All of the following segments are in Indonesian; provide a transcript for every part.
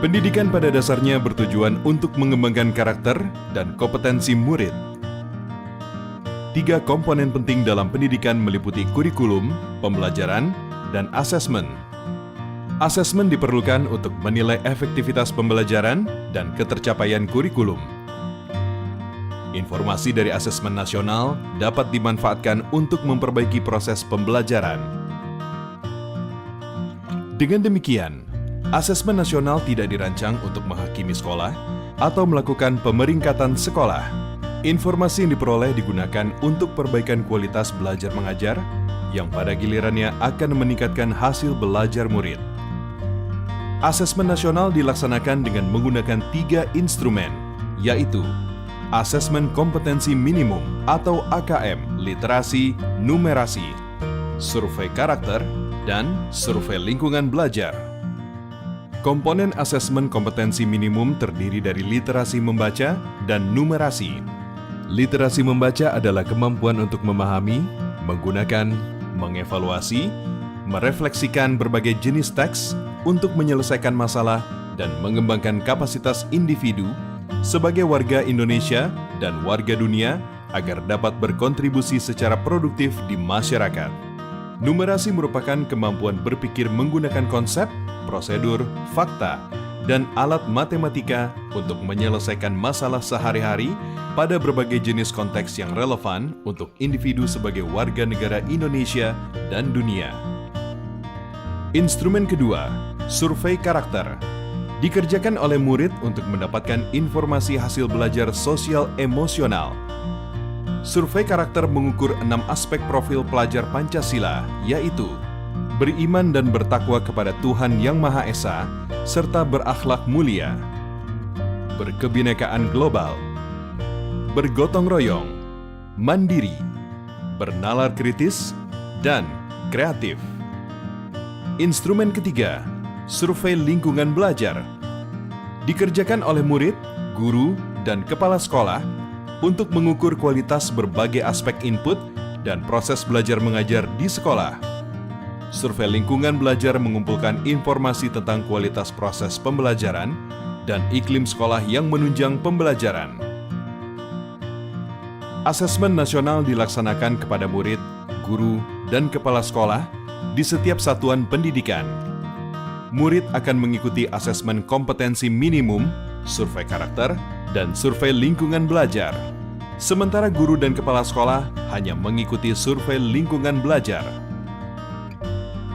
Pendidikan pada dasarnya bertujuan untuk mengembangkan karakter dan kompetensi murid. 3 komponen penting dalam pendidikan meliputi kurikulum, pembelajaran, dan asesmen. Asesmen diperlukan untuk menilai efektivitas pembelajaran dan ketercapaian kurikulum. Informasi dari asesmen nasional dapat dimanfaatkan untuk memperbaiki proses pembelajaran. Dengan demikian, asesmen nasional tidak dirancang untuk menghakimi sekolah atau melakukan pemeringkatan sekolah. Informasi yang diperoleh digunakan untuk perbaikan kualitas belajar mengajar yang pada gilirannya akan meningkatkan hasil belajar murid. Asesmen nasional dilaksanakan dengan menggunakan 3 instrumen, yaitu Asesmen Kompetensi Minimum atau AKM, Literasi, Numerasi, Survei Karakter, dan Survei Lingkungan Belajar. Komponen asesmen kompetensi minimum terdiri dari literasi membaca dan numerasi. Literasi membaca adalah kemampuan untuk memahami, menggunakan, mengevaluasi, merefleksikan berbagai jenis teks untuk menyelesaikan masalah dan mengembangkan kapasitas individu sebagai warga Indonesia dan warga dunia agar dapat berkontribusi secara produktif di masyarakat. Numerasi merupakan kemampuan berpikir menggunakan konsep, prosedur, fakta, dan alat matematika untuk menyelesaikan masalah sehari-hari pada berbagai jenis konteks yang relevan untuk individu sebagai warga negara Indonesia dan dunia. Instrumen kedua, survei karakter, dikerjakan oleh murid untuk mendapatkan informasi hasil belajar sosial emosional. Survei karakter mengukur 6 aspek profil pelajar Pancasila, yaitu beriman dan bertakwa kepada Tuhan Yang Maha Esa, serta berakhlak mulia, berkebinekaan global, bergotong royong, mandiri, bernalar kritis, dan kreatif. Instrumen ketiga, survei lingkungan belajar, dikerjakan oleh murid, guru, dan kepala sekolah untuk mengukur kualitas berbagai aspek input dan proses belajar mengajar di sekolah. Survei lingkungan belajar mengumpulkan informasi tentang kualitas proses pembelajaran dan iklim sekolah yang menunjang pembelajaran. Asesmen nasional dilaksanakan kepada murid, guru, dan kepala sekolah di setiap satuan pendidikan. Murid akan mengikuti asesmen kompetensi minimum, survei karakter, dan survei lingkungan belajar. Sementara guru dan kepala sekolah hanya mengikuti survei lingkungan belajar.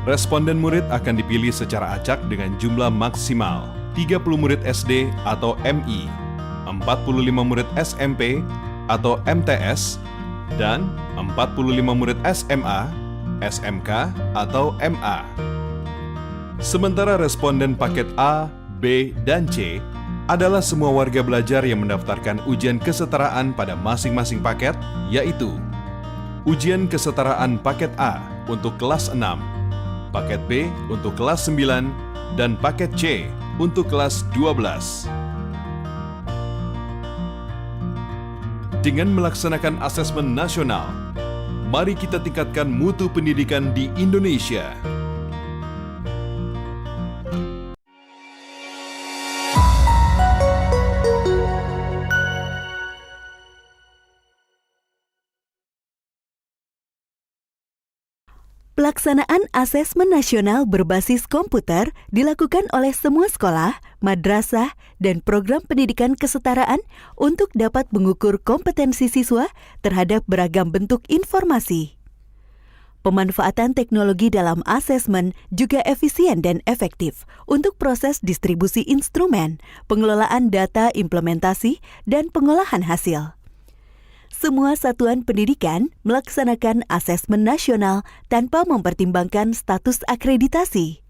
Responden murid akan dipilih secara acak dengan jumlah maksimal 30 murid SD atau MI, 45 murid SMP atau MTS, dan 45 murid SMA, SMK atau MA. Sementara responden paket A, B, dan C adalah semua warga belajar yang mendaftarkan ujian kesetaraan pada masing-masing paket, yaitu ujian kesetaraan paket A untuk kelas 6, paket B untuk kelas 9, dan paket C untuk kelas 12. Dengan melaksanakan asesmen nasional, mari kita tingkatkan mutu pendidikan di Indonesia. Pelaksanaan asesmen nasional berbasis komputer dilakukan oleh semua sekolah, madrasah, dan program pendidikan kesetaraan untuk dapat mengukur kompetensi siswa terhadap beragam bentuk informasi. Pemanfaatan teknologi dalam asesmen juga efisien dan efektif untuk proses distribusi instrumen, pengelolaan data implementasi, dan pengolahan hasil. Semua satuan pendidikan melaksanakan asesmen nasional tanpa mempertimbangkan status akreditasi.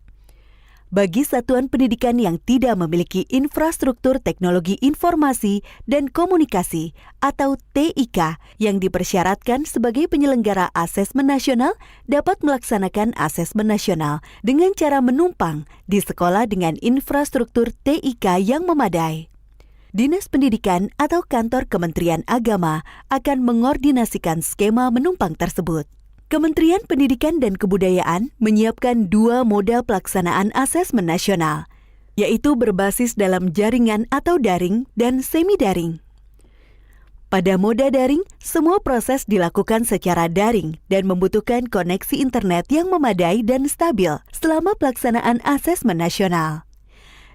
Bagi satuan pendidikan yang tidak memiliki infrastruktur teknologi informasi dan komunikasi atau TIK yang dipersyaratkan sebagai penyelenggara asesmen nasional dapat melaksanakan asesmen nasional dengan cara menumpang di sekolah dengan infrastruktur TIK yang memadai. Dinas Pendidikan atau Kantor Kementerian Agama akan mengordinasikan skema menumpang tersebut. Kementerian Pendidikan dan Kebudayaan menyiapkan 2 model pelaksanaan asesmen nasional. yaitu berbasis dalam jaringan atau daring dan semi-daring. Pada moda daring, semua proses dilakukan secara daring dan membutuhkan koneksi internet yang memadai dan stabil selama pelaksanaan asesmen nasional.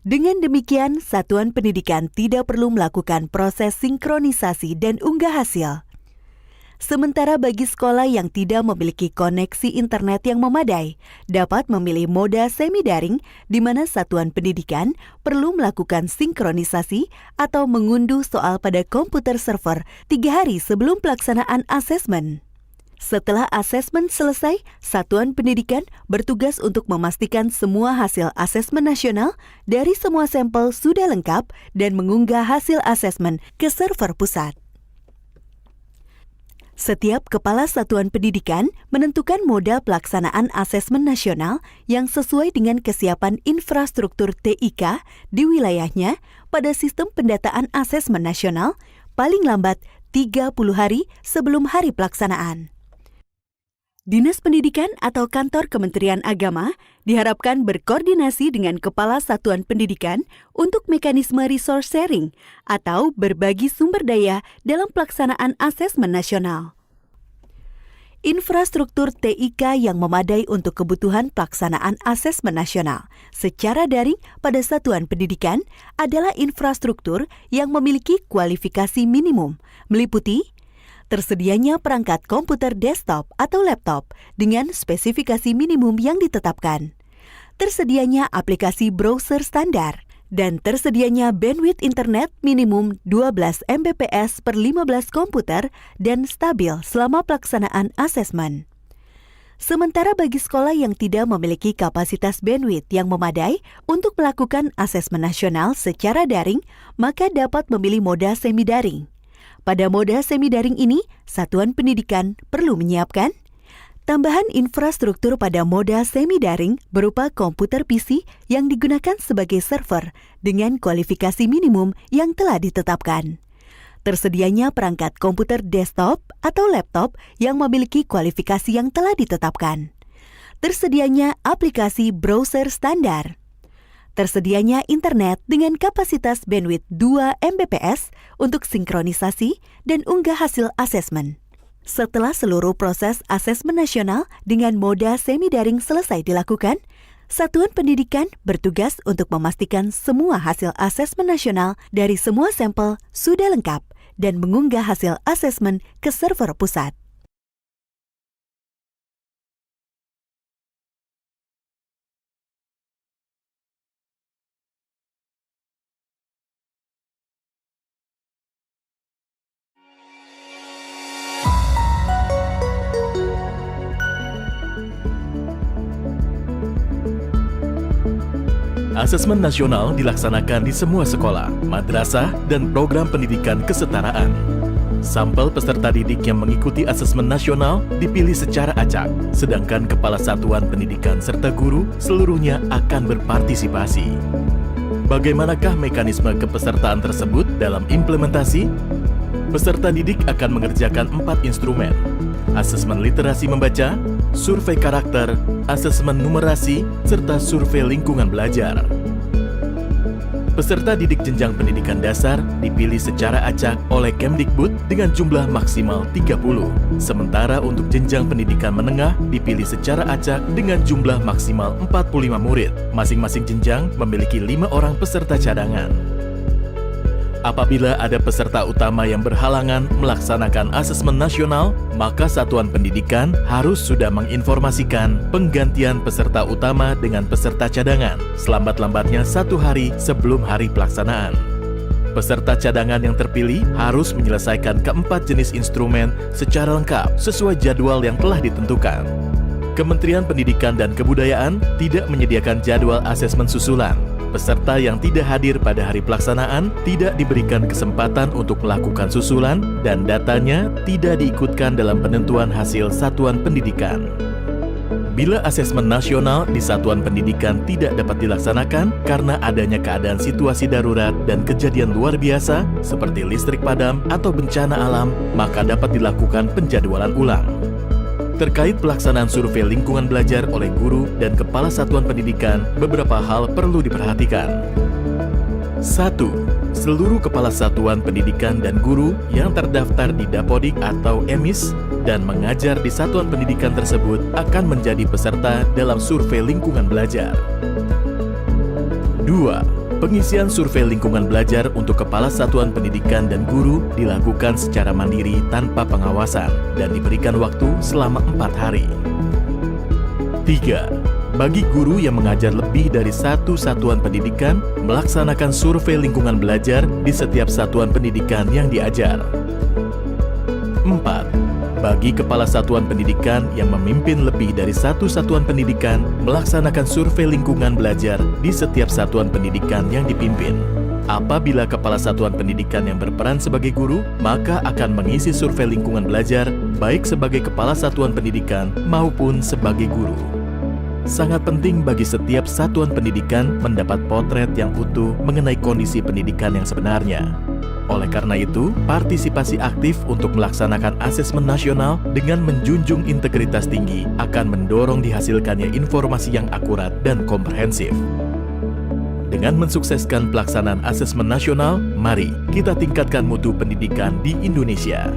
Dengan demikian, satuan pendidikan tidak perlu melakukan proses sinkronisasi dan unggah hasil. Sementara bagi sekolah yang tidak memiliki koneksi internet yang memadai, dapat memilih moda semi-daring di mana satuan pendidikan perlu melakukan sinkronisasi atau mengunduh soal pada komputer server 3 hari sebelum pelaksanaan asesmen. Setelah asesmen selesai, satuan pendidikan bertugas untuk memastikan semua hasil asesmen nasional dari semua sampel sudah lengkap dan mengunggah hasil asesmen ke server pusat. Setiap kepala satuan pendidikan menentukan moda pelaksanaan asesmen nasional yang sesuai dengan kesiapan infrastruktur TIK di wilayahnya pada sistem pendataan asesmen nasional paling lambat 30 hari sebelum hari pelaksanaan. Dinas Pendidikan atau Kantor Kementerian Agama diharapkan berkoordinasi dengan Kepala Satuan Pendidikan untuk mekanisme resource sharing atau berbagi sumber daya dalam pelaksanaan asesmen nasional. Infrastruktur TIK yang memadai untuk kebutuhan pelaksanaan asesmen nasional secara daring pada satuan pendidikan adalah infrastruktur yang memiliki kualifikasi minimum, meliputi tersedianya perangkat komputer desktop atau laptop dengan spesifikasi minimum yang ditetapkan, tersedianya aplikasi browser standar, dan tersedianya bandwidth internet minimum 12 Mbps per 15 komputer dan stabil selama pelaksanaan asesmen. Sementara bagi sekolah yang tidak memiliki kapasitas bandwidth yang memadai untuk melakukan asesmen nasional secara daring, maka dapat memilih moda semi-daring. Pada moda semi-daring ini, satuan pendidikan perlu menyiapkan tambahan infrastruktur pada moda semi-daring berupa komputer PC yang digunakan sebagai server dengan kualifikasi minimum yang telah ditetapkan. Tersedianya perangkat komputer desktop atau laptop yang memiliki kualifikasi yang telah ditetapkan. Tersedianya aplikasi browser standar. Tersedianya internet dengan kapasitas bandwidth 2 Mbps untuk sinkronisasi dan unggah hasil asesmen. Setelah seluruh proses asesmen nasional dengan moda semi-daring selesai dilakukan, satuan pendidikan bertugas untuk memastikan semua hasil asesmen nasional dari semua sampel sudah lengkap dan mengunggah hasil asesmen ke server pusat. Asesmen nasional dilaksanakan di semua sekolah, madrasah, dan program pendidikan kesetaraan. Sampel peserta didik yang mengikuti asesmen nasional dipilih secara acak, sedangkan kepala satuan pendidikan serta guru seluruhnya akan berpartisipasi. Bagaimanakah mekanisme kepesertaan tersebut dalam implementasi? Peserta didik akan mengerjakan 4 instrumen: asesmen literasi membaca, survei karakter, asesmen numerasi, serta survei lingkungan belajar. Peserta didik jenjang pendidikan dasar dipilih secara acak oleh Kemdikbud dengan jumlah maksimal 30. Sementara untuk jenjang pendidikan menengah dipilih secara acak dengan jumlah maksimal 45 murid. Masing-masing jenjang memiliki 5 orang peserta cadangan. Apabila ada peserta utama yang berhalangan melaksanakan asesmen nasional, maka satuan pendidikan harus sudah menginformasikan penggantian peserta utama dengan peserta cadangan selambat-lambatnya 1 hari sebelum hari pelaksanaan. Peserta cadangan yang terpilih harus menyelesaikan keempat jenis instrumen secara lengkap sesuai jadwal yang telah ditentukan. Kementerian Pendidikan dan Kebudayaan tidak menyediakan jadwal asesmen susulan. Peserta yang tidak hadir pada hari pelaksanaan tidak diberikan kesempatan untuk melakukan susulan dan datanya tidak diikutkan dalam penentuan hasil satuan pendidikan. Bila asesmen nasional di satuan pendidikan tidak dapat dilaksanakan karena adanya keadaan situasi darurat dan kejadian luar biasa seperti listrik padam atau bencana alam, maka dapat dilakukan penjadwalan ulang. Terkait pelaksanaan survei lingkungan belajar oleh guru dan kepala satuan pendidikan, beberapa hal perlu diperhatikan. 1. Seluruh kepala satuan pendidikan dan guru yang terdaftar di Dapodik atau EMIS dan mengajar di satuan pendidikan tersebut akan menjadi peserta dalam survei lingkungan belajar. 2. Pengisian survei lingkungan belajar untuk kepala satuan pendidikan dan guru dilakukan secara mandiri tanpa pengawasan dan diberikan waktu selama 4 hari. 3. Bagi guru yang mengajar lebih dari satu satuan pendidikan, melaksanakan survei lingkungan belajar di setiap satuan pendidikan yang diajar. 4. Bagi kepala satuan pendidikan yang memimpin lebih dari satu satuan pendidikan, melaksanakan survei lingkungan belajar di setiap satuan pendidikan yang dipimpin. Apabila kepala satuan pendidikan yang berperan sebagai guru, maka akan mengisi survei lingkungan belajar baik sebagai kepala satuan pendidikan maupun sebagai guru. Sangat penting bagi setiap satuan pendidikan mendapat potret yang utuh mengenai kondisi pendidikan yang sebenarnya. Oleh karena itu, partisipasi aktif untuk melaksanakan asesmen nasional dengan menjunjung integritas tinggi akan mendorong dihasilkannya informasi yang akurat dan komprehensif. Dengan mensukseskan pelaksanaan asesmen nasional, mari kita tingkatkan mutu pendidikan di Indonesia.